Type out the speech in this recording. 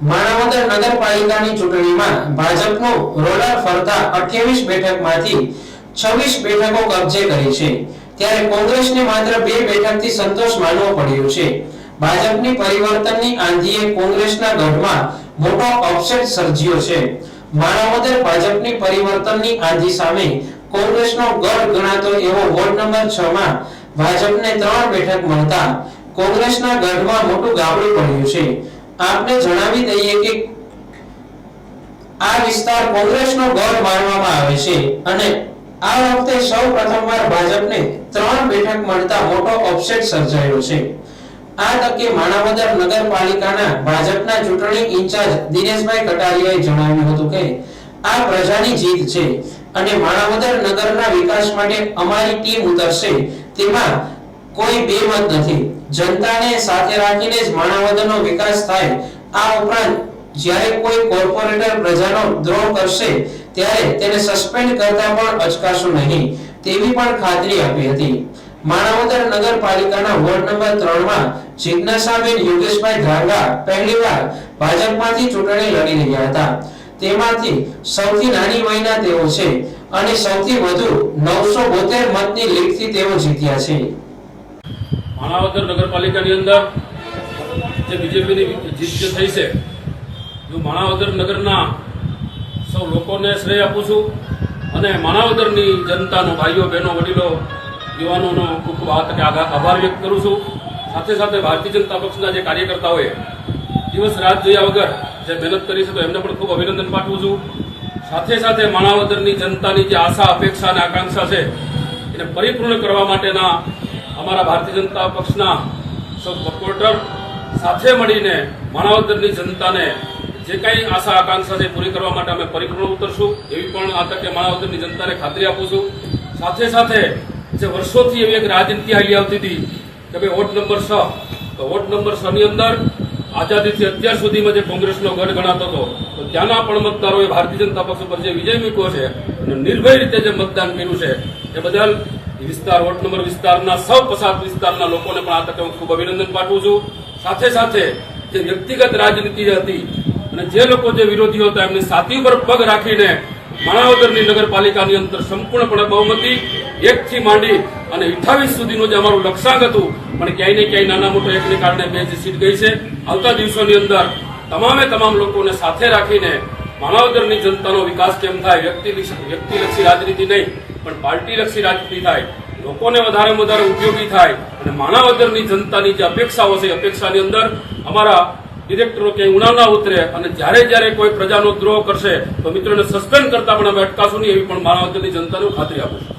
માણાવદર નગરપાલિકાની ચૂંટણીમાં ભાજપનું રોલર ફરતા 28 બેઠકમાંથી 26 બેઠકો કબજે કરી છે, ત્યારે કોંગ્રેસને માત્ર 2 બેઠકથી સંતોષ માનવો પડ્યો છે। ભાજપની પરિવર્તનની આંધીએ કોંગ્રેસના ગઢમાં મોટો અપસેટ સર્જ્યો છે। માણાવદર ભાજપની પરિવર્તનની આંધી સામે કોંગ્રેસનો ગઢ ગણાતો એવો વોર્ડ નંબર 6 માં ભાજપને 3 બેઠક મળતા કોંગ્રેસના ગઢમાં મોટું ગાબડું પડ્યું છે। आपने जणावी दઈએ કે આ વિસ્તાર કોંગ્રેસનો ગઢ માનવામાં આવે છે અને આ વખતે સૌ પ્રથમવાર ભાજપને 3 બેઠક મળતા મોટો અપસેટ સર્જાયો છે। આ તકે માણાવદર નગરપાલિકાના ભાજપના ચૂંટણી ઇન્ચાર્જ દિનેશભાઈ કટારિયાએ જણાવ્યું હતું કે આ પ્રજાની જીત છે અને માણાવદર નગરના વિકાસ માટે અમારી ટીમ ઉતરશે, તેમાં કોઈ બેમત નથી। जनताने साथे राखीने ज माणावदरनो विकास थाय। आ उपरांत ज्यारे कोई कोर्पोरेटर प्रजानो द्रोह करशे त्यारे तेने सस्पेन्ड करता पण अचकाशो नहीं तेवी पण खातरी आपी हती। माणावदर नगरपालिकाना वोर्ड नंबर 3 માં जिज्ञासाबेन योगेशभाई ધાંગા પહેલીવાર ભાજપમાંથી ચૂંટણી લડી રહ્યા હતા। તેમાંથી સૌથી નાની વયના તેઓ છે અને સૌથી વધુ 972 મતની લીડથી તેઓ જીત્યા છે। माणावदर नगरपालिका अंदर जो बीजेपी जीत जो थी है जो माणावदर नगरना सौ लोग ने श्रेय आपू छू अने माणावदर जनता भाईओ बहनों वडीलो युवानों खूब खूब आभार व्यक्त करूँ छू। साथे साथे भारतीय जनता पक्षना जे कार्यकर्ताओं दिवस रात जोया वगर जे मेहनत करी छे तो एमने पण खूब अभिनंदन पाठवुं छू। साथे साथे माणावदरनी जनतानी जे आशा अपेक्षा ने आकांक्षा है एने परिपूर्ण करवा माटेना अमरा भारतीय जनता पक्षना सब सपोर्टर साथे मळीने माणावदरनी जनताने जे कई आशा आकांक्षा छे पूरी करवा माटे अमे परिपूर्ण उतरशुं एवी पण आ तके माणावदरनी जनताने खातरी आपું છું। साथे साथे जे वर्षोथी एवी एक राजनीति हाली आवती थी के भाई वोट नंबर 6 तो वोट नंबर 6 ની અંદર आजादीथी અત્યાર સુધીમાં જે કોંગ્રેસનો ગઢ ગણાતો હતો તો ત્યાંના પણ મતદારોએ ભારતીય जनता पक्ष પર જે વિજય મૂક્યો છે અને નિર્ભય રીતે જે મતદાન કર્યું છે એ બદલ विस्तार वोट नंबर विस्तारना सौ पसार विस्तारना लोकोने पण आ तके हुं खूब अभिनंदन पाठवुं छुं। साथे साथे जे व्यक्तिगत राजनीति हती अने जे लोको जे विरोधीओ हता एमनी छाती पर पग राखीने माणावदरनी नगरपालिकानी अंदर संपूर्णपणे बहुमती 1 થી માંડી અને 28 સુધીનું જે અમારું લક્ષ્યાંક હતું પણ ક્યાંય ને ક્યાંય નાના મોટા એકને કારણે 2 સીટ ગઈ છે। આવતા દિવસોની અંદર તમામે તમામ લોકોને સાથે રાખીને माणावदरनी जनतानो विकास केम थाय व्यक्तिलक्षी राजनीति नहीं पण पार्टीलक्षी राजनीति थाय लोकोने वधारे वधारे उपयोगी थाय अने माणावदरनी जनतानी जे अपेक्षाओ छे अपेक्षानी अंदर अमारा डिरेक्टरो के उणा ना उतरे अने ज्यारे ज्यारे कोई प्रजानो द्रोह करशे तो मित्रोने सस्पेन्ड करता पण अमे अटकाशुं नहीं एवी पण माणावदरनी जनताने खातरी आपुं छुं।